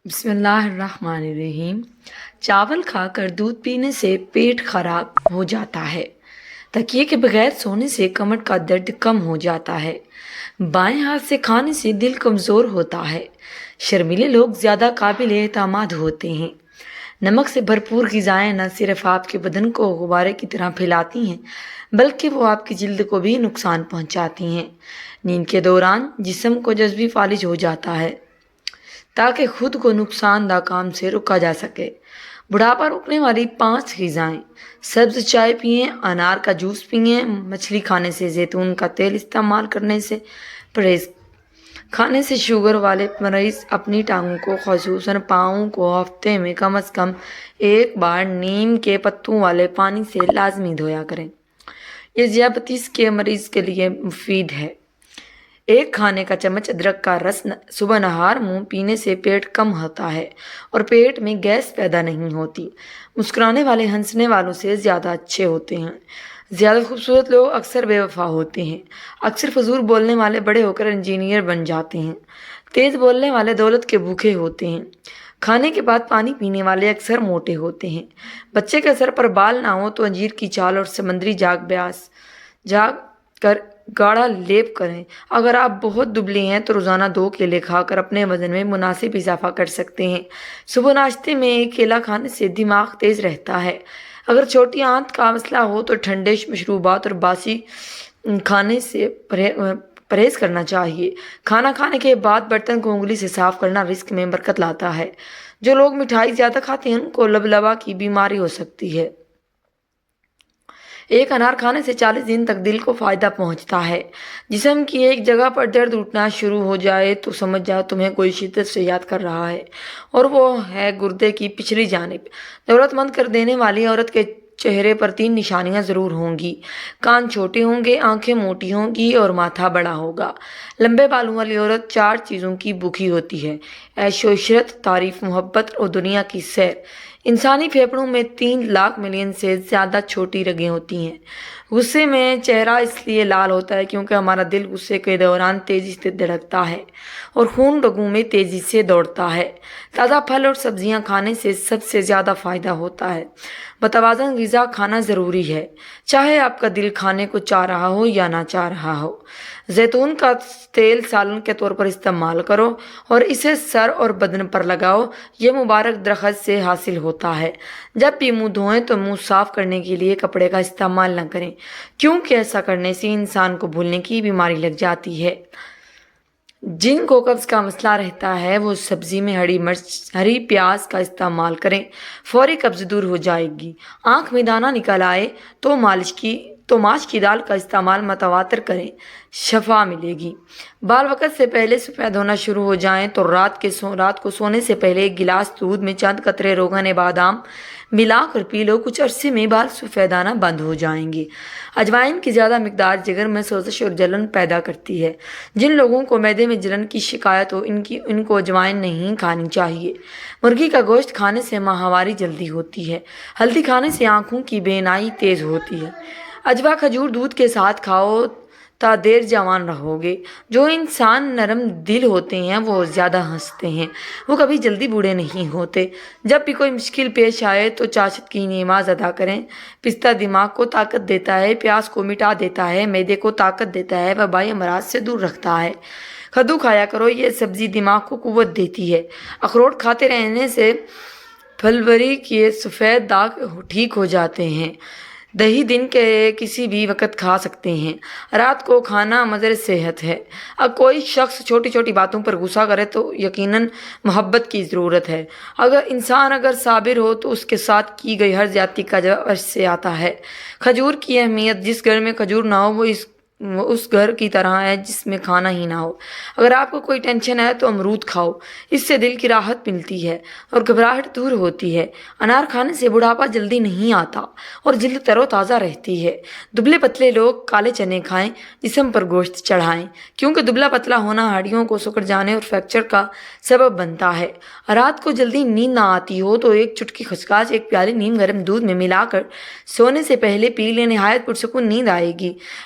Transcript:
بسم اللہ الرحمن الرحیم۔ چاول کھا کر دودھ پینے سے پیٹ خراب ہو جاتا ہے۔ تکیے کے بغیر سونے سے کمر کا درد کم ہو جاتا ہے۔ بائیں ہاتھ سے کھانے سے دل کمزور ہوتا ہے۔ شرمیلے لوگ زیادہ قابل اعتماد ہوتے ہیں۔ نمک سے بھرپور غذائیں نہ صرف آپ کے بدن کو غبارے کی طرح پھیلاتی ہیں بلکہ وہ آپ کی جلد کو بھی نقصان پہنچاتی ہیں۔ نیند کے دوران جسم کو جذبی فالج ہو جاتا ہے تاکہ خود کو نقصان دہ کام سے روکا جا سکے۔ بڑھاپا روکنے والی 5 غذائیں: سبز چائے پئیں، انار کا جوس پئیں، مچھلی کھانے سے زیتون کا تیل استعمال کرنے سے پرہیز۔ کھانے سے شوگر والے مریض اپنی ٹانگوں کو خصوصاً پاؤں کو ہفتے میں کم از کم 1 بار نیم کے پتوں والے پانی سے لازمی دھویا کریں۔ یہ ذیابیطس کے مریض کے لیے مفید ہے۔ 1 کھانے کا چمچ ادرک کا رس صبح نہار منہ پینے سے پیٹ کم ہوتا ہے اور پیٹ میں گیس پیدا نہیں ہوتی۔ مسکرانے والے ہنسنے والوں سے زیادہ اچھے ہوتے ہیں۔ زیادہ خوبصورت لوگ اکثر بے وفا ہوتے ہیں۔ اکثر فضول بولنے والے بڑے ہو کر انجینئر بن جاتے ہیں۔ تیز بولنے والے دولت کے بھوکے ہوتے ہیں۔ کھانے کے بعد پانی پینے والے اکثر موٹے ہوتے ہیں۔ بچے کے سر پر بال نہ ہو تو انجیر کی چھال اور سمندری جاگ کر گاڑھا لیپ کریں۔ اگر آپ بہت دبلے ہیں تو روزانہ 2 کیلے کھا کر اپنے وزن میں مناسب اضافہ کر سکتے ہیں۔ صبح ناشتے میں 1 کیلا کھانے سے دماغ تیز رہتا ہے۔ اگر چھوٹی آنت کا مسئلہ ہو تو ٹھنڈے مشروبات اور باسی کھانے سے پرہیز کرنا چاہیے۔ کھانا کھانے کے بعد برتن کو انگلی سے صاف کرنا رزق میں برکت لاتا ہے۔ جو لوگ مٹھائی زیادہ کھاتے ہیں ان کو لبلبا کی بیماری ہو سکتی ہے۔ 1 انار کھانے سے 40 دن تک دل کو فائدہ پہنچتا ہے۔ جسم کی ایک جگہ پر درد اٹھنا شروع ہو جائے تو سمجھ جاؤ تمہیں کوئی شدت سے یاد کر رہا ہے، اور وہ ہے گردے کی پچھلی جانب۔ ضرورت مند کر دینے والی عورت کے چہرے پر 3 نشانیاں ضرور ہوں گی: کان چھوٹے ہوں گے، آنکھیں موٹی ہوں گی اور ماتھا بڑا ہوگا۔ لمبے بالوں والی عورت 4 چیزوں کی بھوکی ہوتی ہے: عیش و عشرت، تعریف، محبت اور دنیا کی سیر۔ انسانی پھیپھڑوں میں 3 لاکھ ملین سے زیادہ چھوٹی رگیں ہوتی ہیں۔ غصے میں چہرہ اس لیے لال ہوتا ہے کیونکہ ہمارا دل غصے کے دوران تیزی سے دھڑکتا ہے اور خون رگوں میں تیزی سے دوڑتا ہے۔ تازہ پھل اور سبزیاں کھانے سے سب سے زیادہ فائدہ ہوتا ہے۔ متوازن غذا کھانا ضروری ہے، چاہے آپ کا دل کھانے کو چاہ رہا ہو یا نہ چاہ رہا ہو۔ زیتون کا تیل سالن کے طور پر استعمال کرو اور اسے سر اور بدن پر لگاؤ۔ یہ مبارک درخت سے حاصل ہوتا ہے۔ جب بھی منہ دھوئیں تو منہ صاف کرنے کے لیے کپڑے کا استعمال نہ کریں کیونکہ ایسا کرنے سے انسان کو بھولنے کی بیماری لگ جاتی ہے۔ جن کو قبض کا مسئلہ رہتا ہے وہ سبزی میں ہری پیاز کا استعمال کریں، فوری قبض دور ہو جائے گی۔ آنکھ میں دانہ نکل آئے تو ماش کی دال کا استعمال متواتر کریں، شفا ملے گی۔ بال وقت سے پہلے سفید ہونا شروع ہو جائیں تو رات کو سونے سے پہلے 1 گلاس دودھ میں چند قطرے روغن بادام ملا کر پی لو۔ کچھ عرصے میں بال سفید آنا بند ہو جائیں گے۔ اجوائن کی زیادہ مقدار جگر میں سوزش اور جلن پیدا کرتی ہے۔ جن لوگوں کو معدے میں جلن کی شکایت ہو ان کو اجوائن نہیں کھانی چاہیے۔ مرغی کا گوشت کھانے سے ماہواری جلدی ہوتی ہے۔ ہلدی کھانے سے آنکھوں کی بینائی تیز ہوتی ہے۔ اجوا کھجور دودھ کے ساتھ کھاؤ تا دیر جوان رہو گے۔ جو انسان نرم دل ہوتے ہیں وہ زیادہ ہنستے ہیں، وہ کبھی جلدی بوڑھے نہیں ہوتے۔ جب بھی کوئی مشکل پیش آئے تو چاشت کی نماز ادا کریں۔ پستہ دماغ کو طاقت دیتا ہے، پیاس کو مٹا دیتا ہے، معدے کو طاقت دیتا ہے، وبائی امراض سے دور رکھتا ہے۔ کدو کھایا کرو، یہ سبزی دماغ کو قوت دیتی ہے۔ اخروٹ کھاتے رہنے سے پھلوری کے سفید داغ ٹھیک ہو جاتے ہیں۔ دہی دن کے کسی بھی وقت کھا سکتے ہیں۔ رات کو کھانا مظہر صحت ہے۔ اب کوئی شخص چھوٹی چھوٹی باتوں پر غصہ کرے تو یقیناً محبت کی ضرورت ہے۔ اگر صابر ہو تو اس کے ساتھ کی گئی ہر زیادتی کا جواب عرش سے آتا ہے۔ کھجور کی اہمیت: جس گھر میں کھجور نہ ہو وہ اس گھر کی طرح ہے جس میں کھانا ہی نہ ہو۔ اگر آپ کو کوئی ٹینشن ہے تو امرود کھاؤ، اس سے دل کی راحت ملتی ہے اور گھبراہٹ دور ہوتی ہے۔ انار کھانے سے بڑھاپا جلدی نہیں آتا اور جلد تر و تازہ رہتی ہے۔ دبلے پتلے لوگ کالے چنے کھائیں، جسم پر گوشت چڑھائیں کیونکہ دبلا پتلا ہونا ہڈیوں کو سکڑ جانے اور فریکچر کا سبب بنتا ہے۔ رات کو جلدی نیند نہ آتی ہو تو 1 چٹکی خسکاس 1 پیالی نیم گرم دودھ میں ملا کر سونے سے پہلے پی لیں، نہایت پرسکون نیند آئے گی۔